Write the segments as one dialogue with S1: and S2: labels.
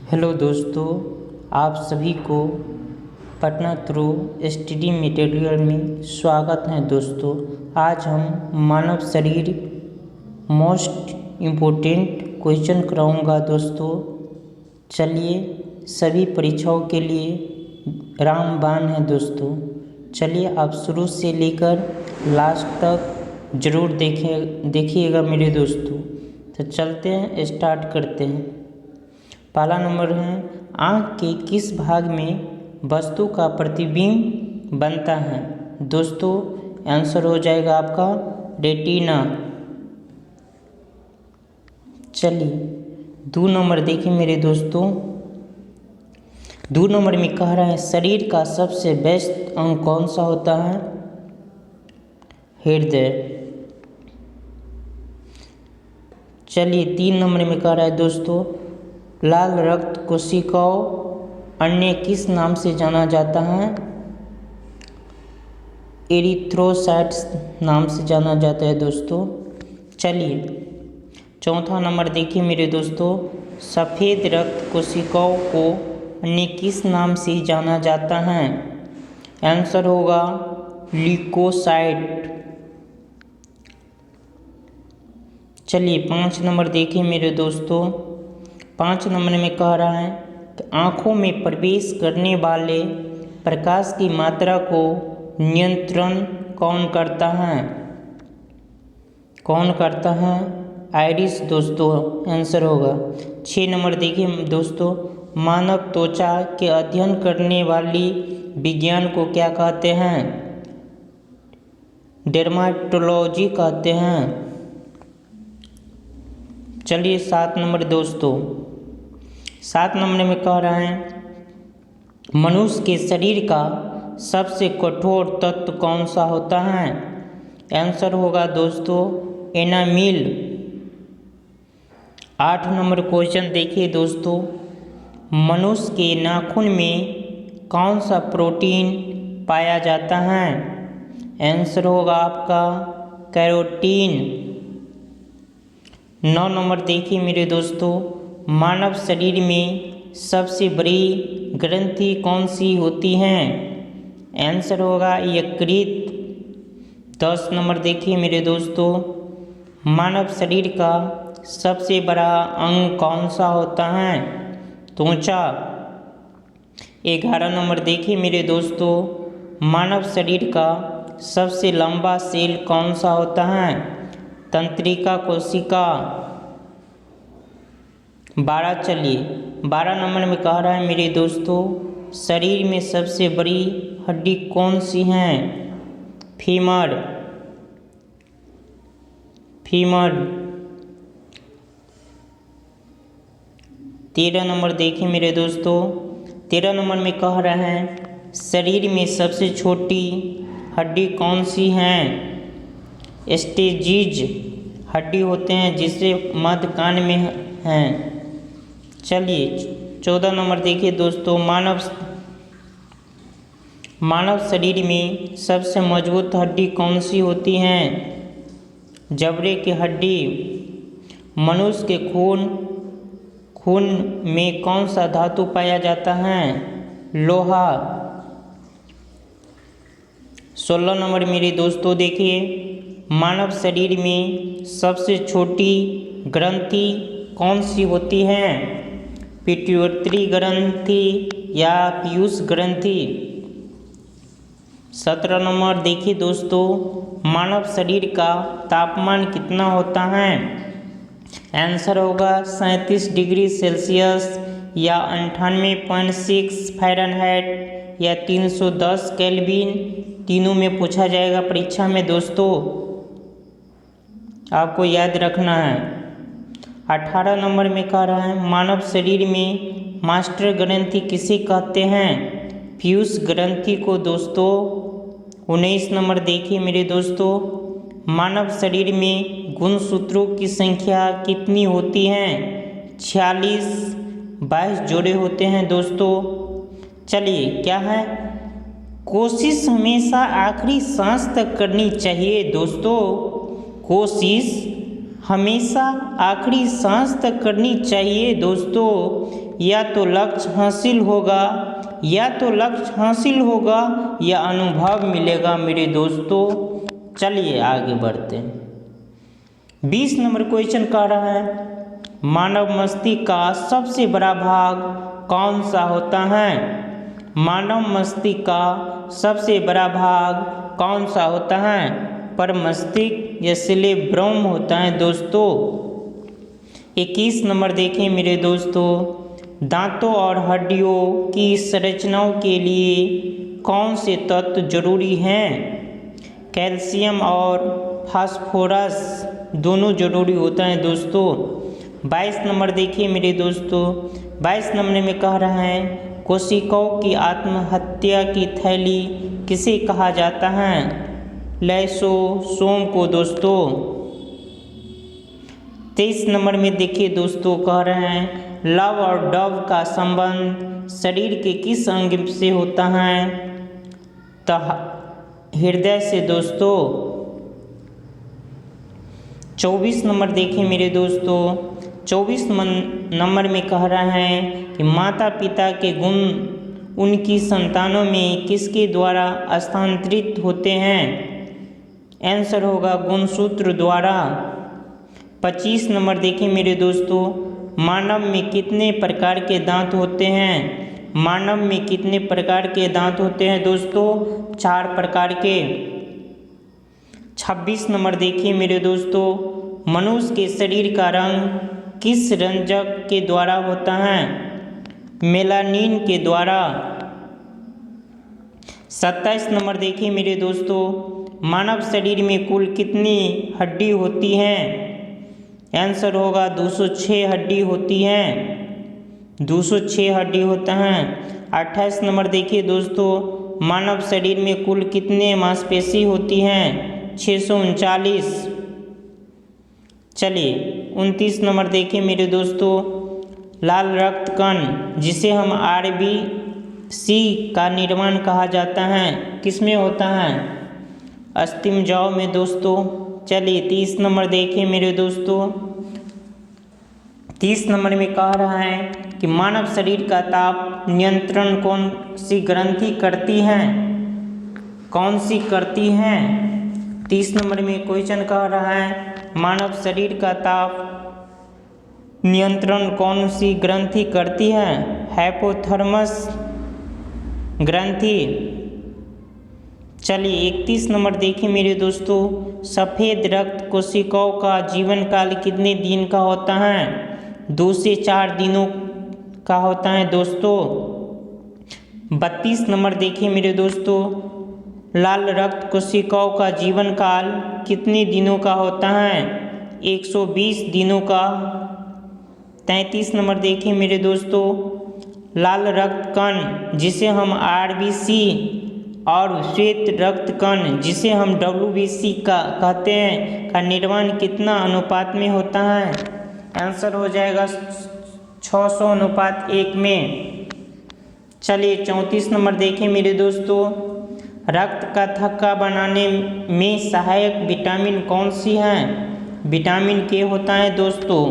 S1: Hello दोस्तों, आप सभी को पटना थ्रू स्टडी मटेरियल में स्वागत है। दोस्तों, आज हम मानव शरीर मोस्ट इम्पोर्टेंट क्वेश्चन कराऊंगा। दोस्तों चलिए, सभी परीक्षाओं के लिए रामबाण है। दोस्तों चलिए, आप शुरू से लेकर लास्ट तक ज़रूर देखिएगा मेरे दोस्तों। तो चलते हैं, स्टार्ट करते हैं। पहला नंबर है, आँख के किस भाग में वस्तु का प्रतिबिंब बनता है? दोस्तों आंसर हो जाएगा आपका रेटिना। चलिए 2 नंबर देखिए मेरे दोस्तों। 2 नंबर में कह रहा है, शरीर का सबसे व्यस्त अंग कौन सा होता है? हृदय। चलिए 3 नंबर में कह रहा है दोस्तों, लाल रक्त कोशिकाओं अन्य किस नाम से जाना जाता है? एरिथ्रोसाइट्स नाम से जाना जाता है दोस्तों। चलिए 4था नंबर देखिए मेरे दोस्तों, सफ़ेद रक्त कोशिकाओं को अन्य किस नाम से जाना जाता है? आंसर होगा ल्यूकोसाइट। चलिए 5 नंबर देखिए मेरे दोस्तों। 5 नंबर में कह रहा है कि आँखों में प्रवेश करने वाले प्रकाश की मात्रा को नियंत्रण कौन करता है? कौन करता है? आइरिस दोस्तों आंसर होगा। 6 नंबर देखिए दोस्तों, मानव त्वचा के अध्ययन करने वाली विज्ञान को क्या कहते हैं? डर्माटोलॉजी कहते हैं। चलिए 7 नंबर दोस्तों। 7 नंबर में कह रहा है, मनुष्य के शरीर का सबसे कठोर तत्व कौन सा होता है? आंसर होगा दोस्तों एनामिल। 8 नंबर क्वेश्चन देखिए दोस्तों, मनुष्य के नाखून में कौन सा प्रोटीन पाया जाता है? आंसर होगा आपका कैरोटीन। 9 नंबर देखिए मेरे दोस्तों, मानव शरीर में सबसे बड़ी ग्रंथि कौन सी होती है? आंसर होगा यकृत। 10 नंबर देखिए मेरे दोस्तों, मानव शरीर का सबसे बड़ा अंग कौन सा होता है? त्वचा। 11 नंबर देखिए मेरे दोस्तों, मानव शरीर का सबसे लंबा सेल कौन सा होता है? तंत्रिका कोशिका। 12 नंबर में कह रहा है मेरे दोस्तों, शरीर में सबसे बड़ी हड्डी कौन सी है? फीमर। 13 नंबर देखिए मेरे दोस्तों। 13 नंबर में कह रहा है, शरीर में सबसे छोटी हड्डी कौन सी है? स्टेजीज हड्डी होते हैं जिससे मध्य कान में हैं। चलिए 14 नंबर देखिए दोस्तों, मानव शरीर में सबसे मजबूत हड्डी कौन सी होती है? जबड़े की हड्डी। मनुष्य के खून में कौन सा धातु पाया जाता है? लोहा। 16 नंबर मेरे दोस्तों देखिए, मानव शरीर में सबसे छोटी ग्रंथि कौन सी होती है? पिट्यूटरी ग्रंथि या पीयूष ग्रंथि। 17 नंबर देखिए दोस्तों, मानव शरीर का तापमान कितना होता है? आंसर होगा 37 डिग्री सेल्सियस या 98.6 फ़ारेनहाइट या 310 केल्विन। तीनों में पूछा जाएगा परीक्षा में दोस्तों, आपको याद रखना है। 18 नंबर में कह रहा है, मानव शरीर में मास्टर ग्रंथि किसे कहते हैं? पीयूष ग्रंथि को दोस्तों। 19 नंबर देखिए मेरे दोस्तों, मानव शरीर में गुणसूत्रों की संख्या कितनी होती है? 46। 22 जोड़े होते हैं दोस्तों। चलिए क्या है, कोशिश हमेशा आखिरी सांस तक करनी चाहिए दोस्तों। कोशिश हमेशा आखिरी सांस तक करनी चाहिए दोस्तों, या तो लक्ष्य हासिल होगा या अनुभव मिलेगा मेरे दोस्तों। चलिए आगे बढ़ते हैं। 20 नंबर क्वेश्चन कह रहा है, मानव मस्तिष्क का सबसे बड़ा भाग कौन सा होता है? मानव मस्तिष्क का सबसे बड़ा भाग कौन सा होता है? पर मस्तिष्क या सेरेब्रम होता है दोस्तों। 21 नंबर देखें मेरे दोस्तों, दांतों और हड्डियों की संरचनाओं के लिए कौन से तत्व जरूरी हैं? कैल्शियम और फास्फोरस दोनों जरूरी होता है दोस्तों। 22 नंबर देखिए मेरे दोस्तों, 22 नंबर में कह रहा है, कोशिकाओं की आत्महत्या की थैली किसे कहा जाता है? लाइसोसोम को दोस्तों। 23 नंबर में देखिए दोस्तों, कह रहे हैं, लव और डव का संबंध शरीर के किस अंग से होता है? तो हृदय से दोस्तों। 24 नंबर देखिए मेरे दोस्तों, 24 नंबर में कह रहा है कि माता पिता के गुण उनकी संतानों में किसके द्वारा स्थानांतरित होते हैं? आंसर होगा गुणसूत्र द्वारा। 25 नंबर देखिए मेरे दोस्तों, मानव में कितने प्रकार के दांत होते हैं? मानव में कितने प्रकार के दांत होते हैं दोस्तों? 4 प्रकार के। 26 नंबर देखिए मेरे दोस्तों, मनुष्य के शरीर का रंग किस रंजक के द्वारा होता है? मेलानिन के द्वारा। 27 नंबर देखिए मेरे दोस्तों, मानव शरीर में कुल कितनी हड्डी होती हैं? आंसर होगा 206 हड्डी होती हैं, 206 हड्डी होता है। 28 नंबर देखिए दोस्तों, मानव शरीर में कुल कितने मांसपेशी होती हैं? 639। चलिए 29 नंबर देखिए मेरे दोस्तों, लाल रक्त कण जिसे हम RBC का निर्माण कहा जाता है किसमें होता है? अस्थिमज्जाओं में दोस्तों। चलिए 30 नंबर देखिए मेरे दोस्तों, 30 नंबर में कह रहा है कि मानव शरीर का ताप नियंत्रण कौन सी ग्रंथि करती है? कौन सी करती है? 30 नंबर में क्वेश्चन कह रहा है, मानव शरीर का ताप नियंत्रण कौन सी ग्रंथि करती है? हाइपोथैलेमस ग्रंथि। चलिए 31 नंबर देखिए मेरे दोस्तों, सफ़ेद रक्त कोशिकाओं का जीवन काल कितने दिन का होता है? 2 से 4 दिनों का होता है दोस्तों। 32 नंबर देखिए मेरे दोस्तों, लाल रक्त कोशिकाओं का जीवन काल कितने दिनों का होता है? 120 दिनों का। 33 नंबर देखिए मेरे दोस्तों, लाल रक्त कण जिसे हम RBC और श्वेत रक्त कण जिसे हम WBC का कहते हैं का निर्माण कितना अनुपात में होता है? आंसर हो जाएगा 600:1 में। चलिए 34 नंबर देखिए मेरे दोस्तों, रक्त का थक्का बनाने में सहायक विटामिन कौन सी है? विटामिन K होता है दोस्तों।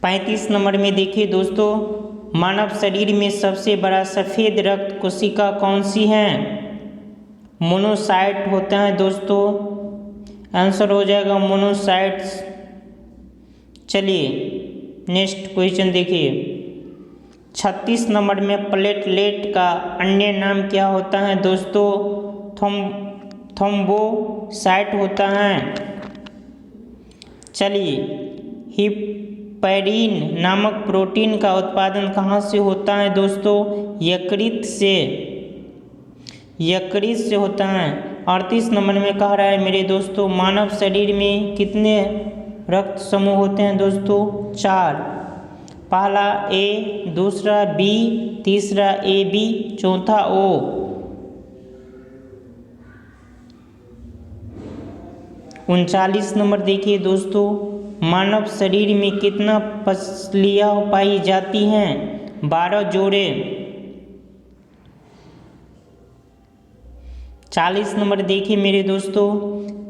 S1: 35 नंबर में देखिए दोस्तों, मानव शरीर में सबसे बड़ा सफ़ेद रक्त कोशिका कौन सी है? मोनोसाइट होता है दोस्तों। आंसर हो जाएगा मोनोसाइट्स। चलिए नेक्स्ट क्वेश्चन देखिए, 36 नंबर में प्लेटलेट का अन्य नाम क्या होता है दोस्तों? थ्रोम्बोसाइट होता है। चलिए हिपैरिन नामक प्रोटीन का उत्पादन कहाँ से होता है दोस्तों? यकृत से होता है। 38 नंबर में कह रहा है मेरे दोस्तों, मानव शरीर में कितने रक्त समूह होते हैं दोस्तों? 4। पहला A, दूसरा B, तीसरा AB, चौथा O। 39 नंबर देखिए दोस्तों, मानव शरीर में कितना पसलियाँ पाई जाती हैं? 12 जोड़े। 40 नंबर देखिए मेरे दोस्तों,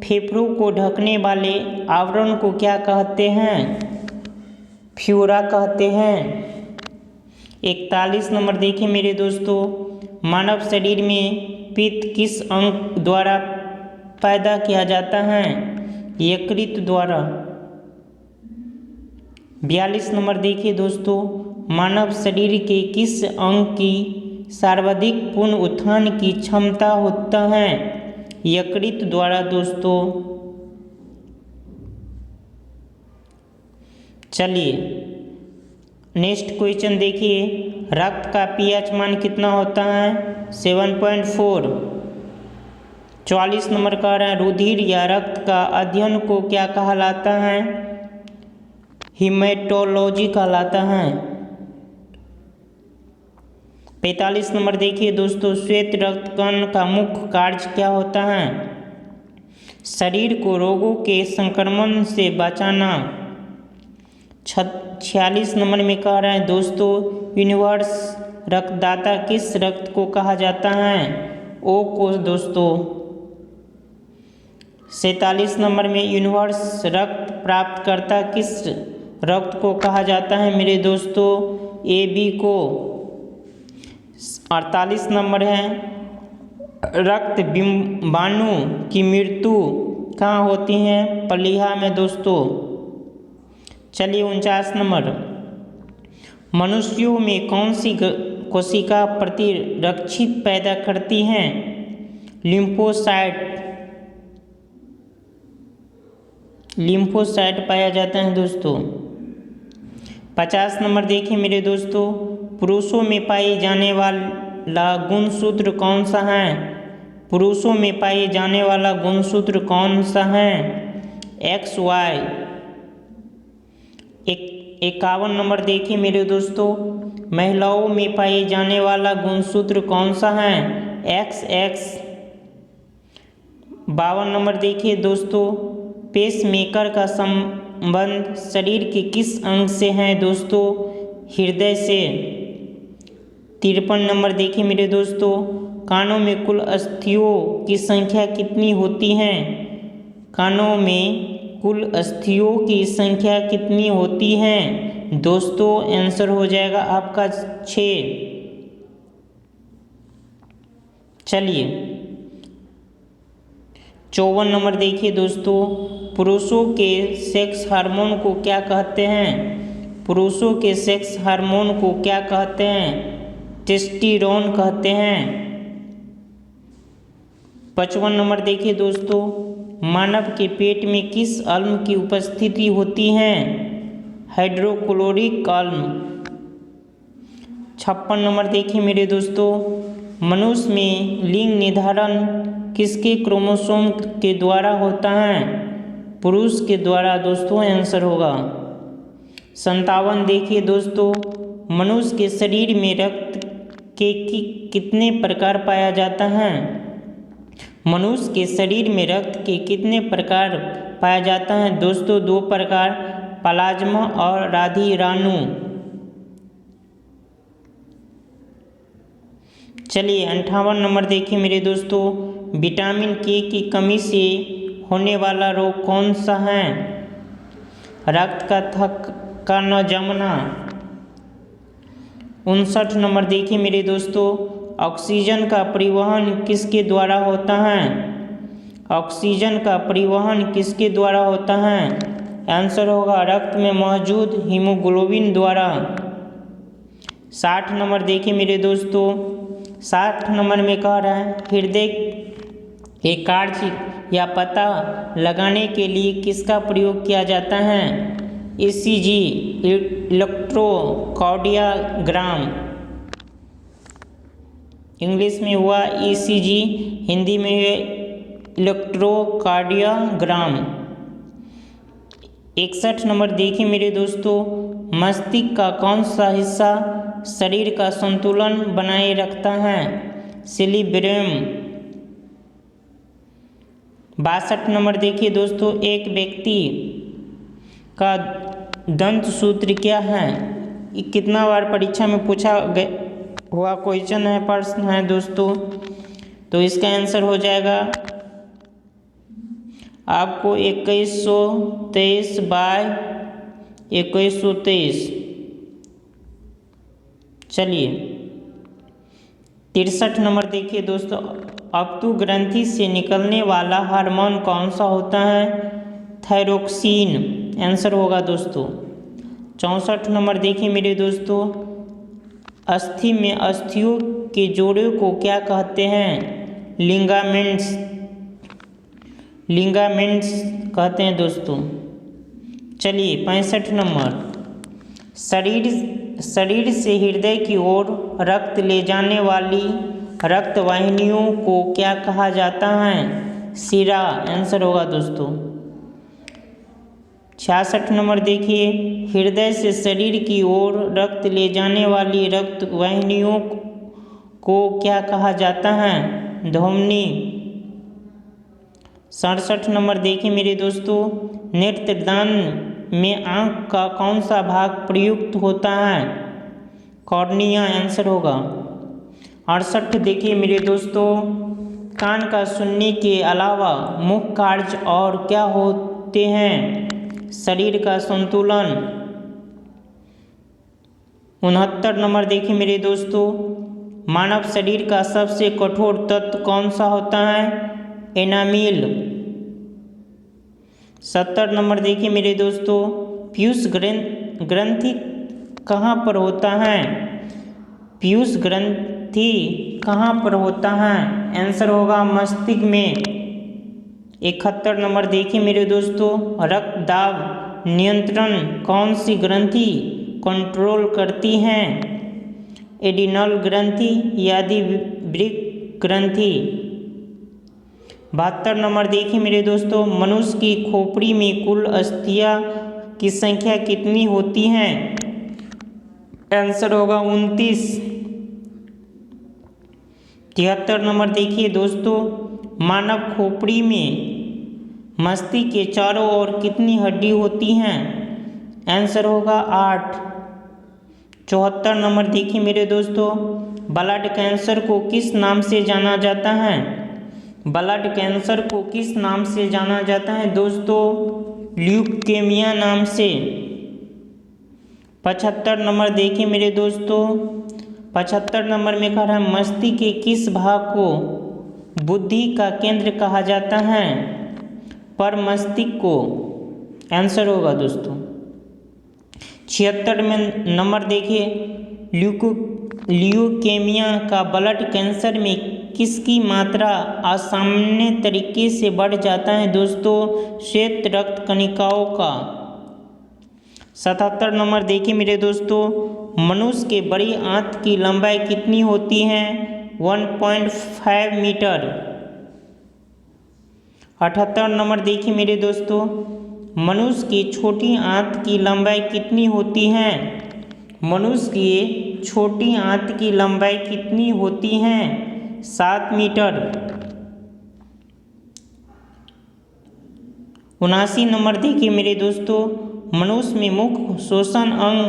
S1: फेफड़ों को ढकने वाले आवरण को क्या कहते हैं? फ्यूरा कहते हैं। 41 नंबर देखिए मेरे दोस्तों, मानव शरीर में पित्त किस अंग द्वारा पैदा किया जाता है? यकृत द्वारा। 42 नंबर देखिए दोस्तों, मानव शरीर के किस अंग की सर्वाधिक पुनः उत्थान की क्षमता होता है? यकृत द्वारा दोस्तों। चलिए नेक्स्ट क्वेश्चन देखिए, रक्त का पीएच मान कितना होता है? 7.4। 44 नंबर कह रहा है, रुधिर या रक्त का अध्ययन को क्या कहलाता है? हीमेटोलॉजी कहलाता है। 45 नंबर देखिए दोस्तों, श्वेत रक्तकण का मुख्य कार्य क्या होता है? शरीर को रोगों के संक्रमण से बचाना। 46 नंबर में कह रहे हैं दोस्तों, यूनिवर्स रक्तदाता किस रक्त को कहा जाता है? ओ को दोस्तों। 47 नंबर में यूनिवर्स रक्त प्राप्तकर्ता किस रक्त को कहा जाता है मेरे दोस्तों? ए बी को। 48 नंबर है, रक्त बिंबाणु की मृत्यु कहाँ होती है? प्लीहा में दोस्तों। चलिए 49 नंबर, मनुष्यों में कौन सी कोशिका प्रतिरक्षित पैदा करती हैं? लिम्फोसाइट पाया जाता है दोस्तों। 50 नंबर देखिए मेरे दोस्तों, पुरुषों में पाए जाने वाला गुणसूत्र कौन सा है? पुरुषों में पाए जाने वाला गुणसूत्र कौन सा है? XY। 51 नंबर देखिए मेरे दोस्तों, महिलाओं में पाए जाने वाला गुणसूत्र कौन सा है? XX। 52 नंबर देखिए दोस्तों, पेसमेकर का संबंध शरीर के किस अंग से है दोस्तों? हृदय से। 53 नंबर देखिए मेरे दोस्तों, कानों में कुल अस्थियों की संख्या कितनी होती है? कानों में कुल अस्थियों की संख्या कितनी होती है दोस्तों? आंसर हो जाएगा आपका 6। चलिए 54 नंबर देखिए दोस्तों, पुरुषों के सेक्स हार्मोन को क्या कहते हैं? पुरुषों के सेक्स हार्मोन को क्या कहते हैं? टेस्टोस्टेरोन कहते हैं। 55 नंबर देखिए दोस्तों, मानव के पेट में किस अम्ल की उपस्थिति होती है? हाइड्रोक्लोरिक अम्ल। 56 नंबर देखिए मेरे दोस्तों, मनुष्य में लिंग निर्धारण किसके क्रोमोसोम के द्वारा होता है? पुरुष के द्वारा दोस्तों, आंसर होगा। 57 देखिए दोस्तों, मनुष्य के शरीर में रक्त के कितने प्रकार पाया जाता है? मनुष्य के शरीर में रक्त के कितने प्रकार पाया जाता है दोस्तों? 2 प्रकार, प्लाज्मा और राधिराणु। चलिए 58 नंबर देखिए मेरे दोस्तों, विटामिन के की कमी से होने वाला रोग कौन सा है? रक्त का थक्का न जमना। 59 नंबर देखिए मेरे दोस्तों, ऑक्सीजन का परिवहन किसके द्वारा होता है? ऑक्सीजन का परिवहन किसके द्वारा होता है? आंसर होगा रक्त में मौजूद हीमोग्लोबिन द्वारा। 60 नंबर देखिए मेरे दोस्तों, 60 नंबर में कह रहा है, हृदय के कार्य या पता लगाने के लिए किसका प्रयोग किया जाता है? ECG, electrocardiogram. इंग्लिश में हुआ ECG, हिंदी में हुआ इलेक्ट्रोकार्डियोग्राम। 61 नंबर देखिए मेरे दोस्तों, मस्तिष्क का कौन सा हिस्सा शरीर का संतुलन बनाए रखता है? सेरिब्रम। 62 नंबर देखिए दोस्तों, एक व्यक्ति का दंत सूत्र क्या है? ये कितना बार परीक्षा में पूछा हुआ क्वेश्चन है, प्रश्न है दोस्तों। तो इसका आंसर हो जाएगा आपको 2123 बाय 2123। चलिए 63 नंबर देखिए दोस्तों, अप्तु ग्रंथि से निकलने वाला हार्मोन कौन सा होता है? थायरोक्सिन आंसर होगा दोस्तों। 64 नंबर देखिए मेरे दोस्तों, अस्थि में अस्थियों के जोड़े को क्या कहते हैं? लिगामेंट्स कहते हैं दोस्तों। चलिए 65 नंबर, शरीर से हृदय की ओर रक्त ले जाने वाली रक्त वाहिनियों को क्या कहा जाता है? शिरा आंसर होगा दोस्तों। 66 नंबर देखिए, हृदय से शरीर की ओर रक्त ले जाने वाली रक्त वाहिनियों को क्या कहा जाता है? धमनी। 67 नंबर देखिए मेरे दोस्तों, नेत्रदान में आँख का कौन सा भाग प्रयुक्त होता है? कॉर्निया आंसर होगा। 68 देखिए मेरे दोस्तों, कान का सुनने के अलावा मुख्य कार्य और क्या होते हैं? शरीर का संतुलन। 69 नंबर देखिए मेरे दोस्तों, मानव शरीर का सबसे कठोर तत्व कौन सा होता है? एनामिल। 70 नंबर देखिए मेरे दोस्तों, पीयूष ग्रंथि कहाँ पर होता है? पीयूष ग्रंथि कहाँ पर होता है? आंसर होगा मस्तिष्क में। 71 नंबर देखिए मेरे दोस्तों, रक्त दाब नियंत्रण कौन सी ग्रंथि कंट्रोल करती हैं? एडिनल ग्रंथि यानी वृक्क ग्रंथि। 72 नंबर देखिए मेरे दोस्तों, मनुष्य की खोपड़ी में कुल अस्थियां की संख्या कितनी होती हैं? आंसर होगा 29। 73 नंबर देखिए दोस्तों, मानव खोपड़ी में मस्तिष्क के चारों ओर कितनी हड्डी होती हैं? आंसर होगा 8। 74 नंबर देखिए मेरे दोस्तों, ब्लड कैंसर को किस नाम से जाना जाता है? ब्लड कैंसर को किस नाम से जाना जाता है दोस्तों? ल्यूकेमिया नाम से। 75 नंबर देखिए मेरे दोस्तों, 75 नंबर में कह रहा है, मस्तिष्क के किस भाग को बुद्धि का केंद्र कहा जाता है? पर मस्तिष्क को। आंसर होगा दोस्तों। 76 में नंबर देखिए, ल्यूकेमिया का ब्लड कैंसर में किसकी मात्रा असामान्य तरीके से बढ़ जाता है दोस्तों? श्वेत रक्त कणिकाओं का। 77 नंबर देखिए मेरे दोस्तों, मनुष्य के बड़ी आंत की लंबाई कितनी होती है? 1.5 मीटर। 78 नंबर देखिए मेरे दोस्तों, मनुष्य की छोटी आंत की लंबाई कितनी होती है? मनुष्य की छोटी आंत की लंबाई कितनी होती है? 7 मीटर। 79 नंबर देखिए मेरे दोस्तों, मनुष्य में मुख्य श्वसन अंग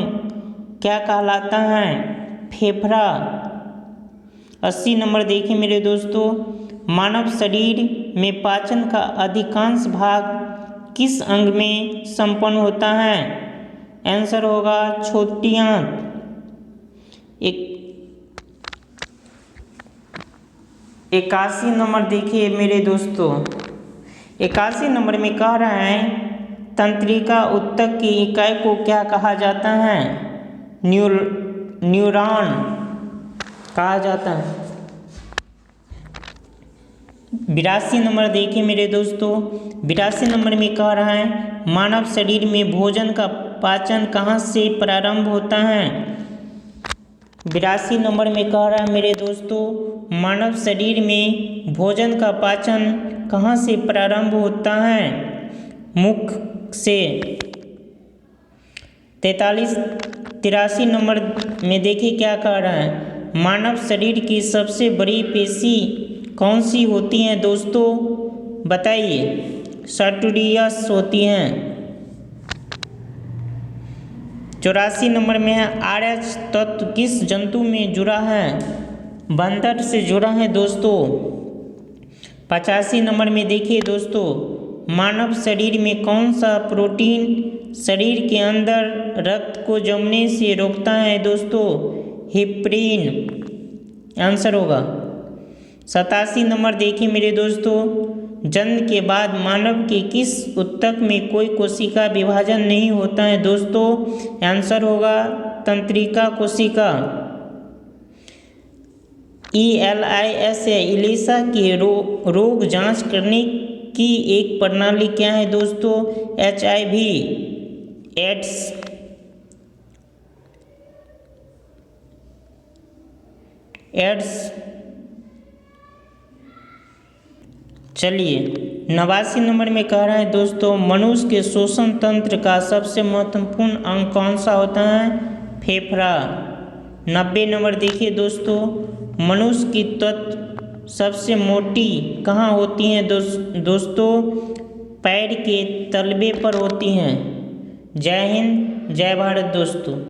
S1: क्या कहलाता है? फेफड़ा। 80 नंबर देखिए मेरे दोस्तों, मानव शरीर में पाचन का अधिकांश भाग किस अंग में संपन्न होता है? आंसर होगा छोटी आंत। 81 नंबर देखिए मेरे दोस्तों, 81 नंबर में कह रहा है, तंत्रिका ऊतक की इकाई को क्या कहा जाता है? न्यूरॉन कहा जाता है। 82 नंबर देखिए मेरे दोस्तों, 82 नंबर में कह रहा है, मानव शरीर में भोजन का पाचन कहाँ से प्रारंभ होता है? 82 नंबर में कह रहा है मेरे दोस्तों, मानव शरीर में भोजन का पाचन कहाँ से प्रारंभ होता है? मुख से। 83 नंबर में देखिए क्या कह रहा है, मानव शरीर की सबसे बड़ी पेशी कौन सी होती हैं दोस्तों? बताइए। सर्टोरियस होती हैं। 84 नंबर में है, RH तत्व किस जंतु में जुड़ा है? बंदर से जुड़ा है दोस्तों। 85 नंबर में देखिए दोस्तों, मानव शरीर में कौन सा प्रोटीन शरीर के अंदर रक्त को जमने से रोकता है दोस्तों? हिप्रीन आंसर होगा। 87 नंबर देखिए मेरे दोस्तों, जन्म के बाद मानव के किस ऊतक में कोई कोशिका विभाजन नहीं होता है दोस्तों? आंसर होगा तंत्रिका कोशिका। ELIS है, इलिसा के रोग जांच करने की एक प्रणाली क्या है दोस्तों? HIV AIDS. चलिए 89 नंबर में कह रहा है दोस्तों, मनुष्य के श्वसन तंत्र का सबसे महत्वपूर्ण अंग कौन सा होता है? फेफड़ा। 90 नंबर देखिए दोस्तों, मनुष्य की त्वचा सबसे मोटी कहाँ होती हैं दोस्तों? पैर के तलवे पर होती हैं। जय हिंद, जय भारत दोस्तों।